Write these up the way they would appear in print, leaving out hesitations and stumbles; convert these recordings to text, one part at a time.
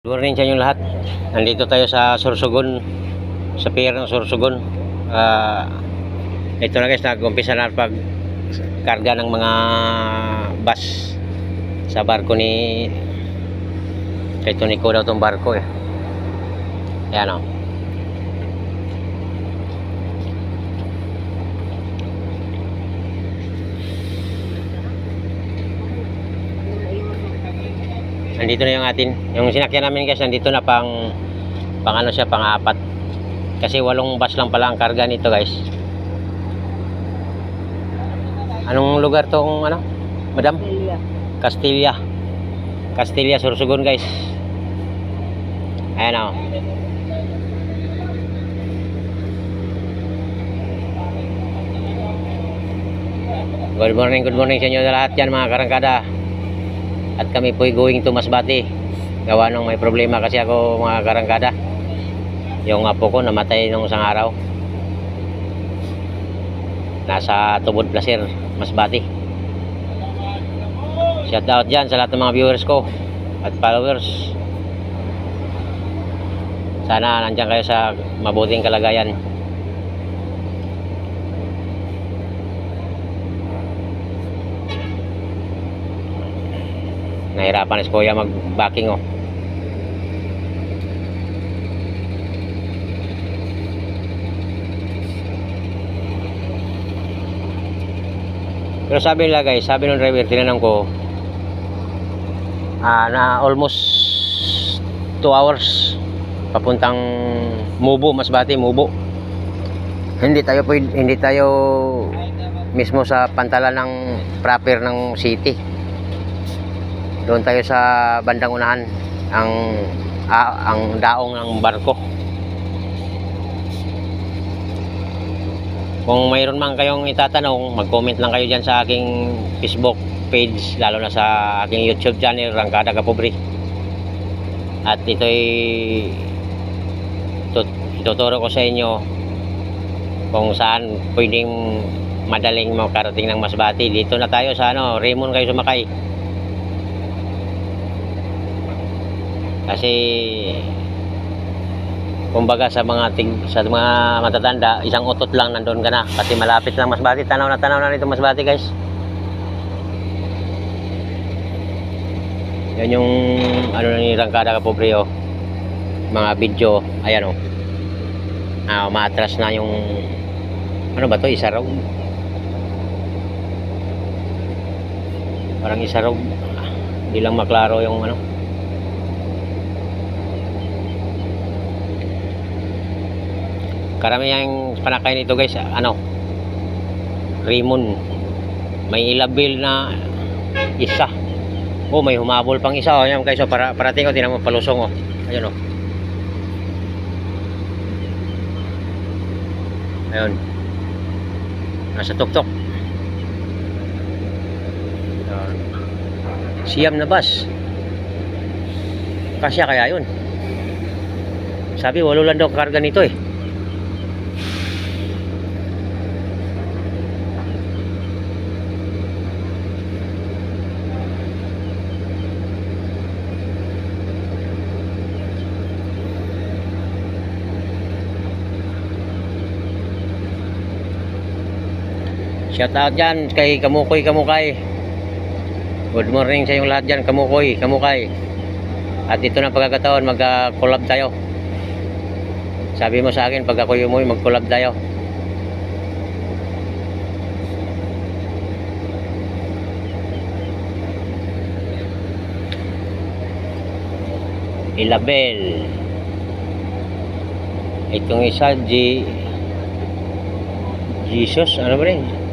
Good morning sa inyo lahat. Nandito tayo sa Sorsogon, sa pier ng Sorsogon. Ito na guys, nag-umpisa na pag karga ng mga bus sa barko ni kay Tonico daw itong barko eh. Ayan o. Nandito na yung atin. Yung sinakyan namin guys, nandito na pang ano siya, pang-apat. Kasi 8 bus lang pala ang karga nito guys. Anong lugar tong ano? Madam? Castilla. Castilla, Sorsogon guys. Ayan o. Good morning sa inyo lahat yan mga karangkada. At kami po'y going to Masbate. Gawa nung may problema kasi ako mga karangkada. Yung apo ko namatay nung isang araw. Nasa Tubod Placer, Masbate. Shout out dyan sa lahat ng mga viewers ko at followers. Sana nandiyan kayo sa mabuting kalagayan. Nahirapan si Kuya mag-backing oh. Pero sabi nila guys, sabi ng driver, tinanong ko na almost 2 hours papuntang Mubo, Masbate, Mubo. Hindi tayo mismo sa pantalan ng proper ng city. Doon tayo sa bandang unahan ang daong ng barko. Kung mayroon man kayong itatanong, mag-comment lang kayo dyan sa aking Facebook page, lalo na sa aking YouTube channel, Rangkada Kapobre. At ito'y ituturo ko sa inyo kung saan pwedeng madaling makarating ng Masbate. Dito na tayo sa Raymond kayo sumakay. Kasi kumbaga sa mga matatanda, isang utot lang nandoon ka na. Kasi malapit lang Masbate. Tanaw na nito Masbate guys. Yan yung ni Rangkada Kapobre oh. Mga video, ayan oh. Maatras na yung ano ba to, Isarog. Parang Isarog. Hindi lang maklaro yung ano. Karamihan panakay nito guys, Raymond. May ilabil na isa. Oh, may humabol pang isa oh. Yan guys, so parating ko, tinan mo palusong oh. Ayun oh. Ayun. Nasa tuktok. Siyam na bus. Kasya kaya yun. Sabi 8 lang daw karga nito eh. Shout out dyan kay Kamukay. Good morning sa inyong lahat dyan, Kamukay. At ito na pagkakataon, mag-collab tayo. Sabi mo sa akin, pag ako yung mag-collab tayo. Ilabel. Itong isa, Jesus, ano ba rin?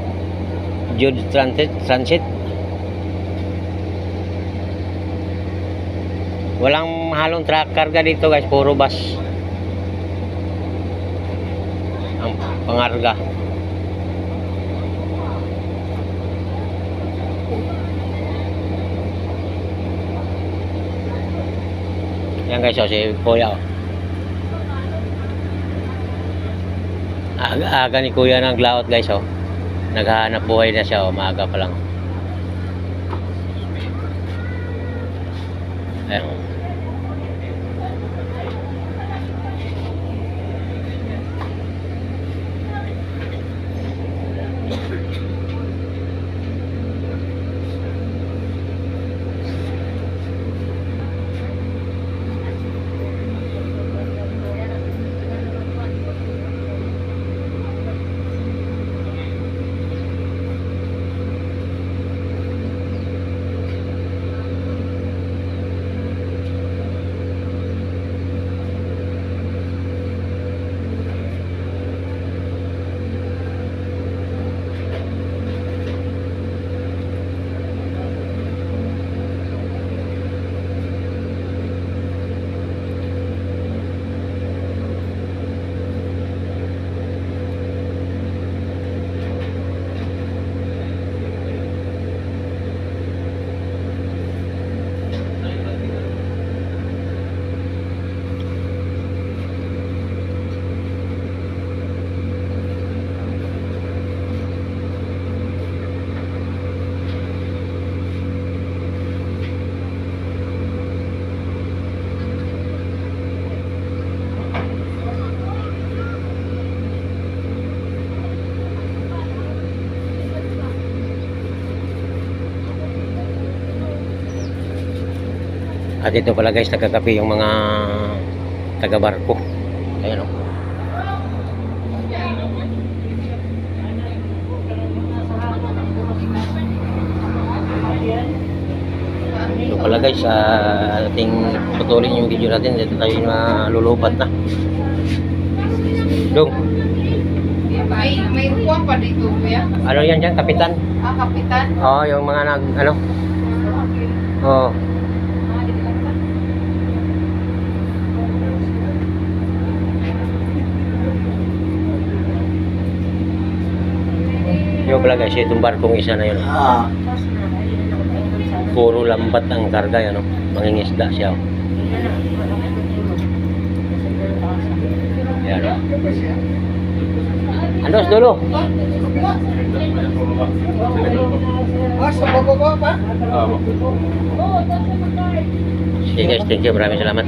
Jude Transit. Walang halong truck karga dito guys, puro bus ang pangarga. Yan guys, si Kuya aga ni Kuya ng laot guys oh. Naghahanap buhay na siya oh, maaga pa lang. Ayan. At ito pala guys, nagkakape yung mga taga-barko. Ayan o. So pala guys, ating putulin yung video natin. Dito tayo malulupat na. Dong, May upuan pa dito, kuya. ano yan dyan, kapitan? Kapitan. Oo, yung mga ano? Oo. Yung pala guys, itong barkong isa na yun. Puro lambat ang karga yan, no? Mangingisda siya. Oh. Yan, oh. Andos dulu. Sa baba pa? Sige guys, thank you. Maraming salamat.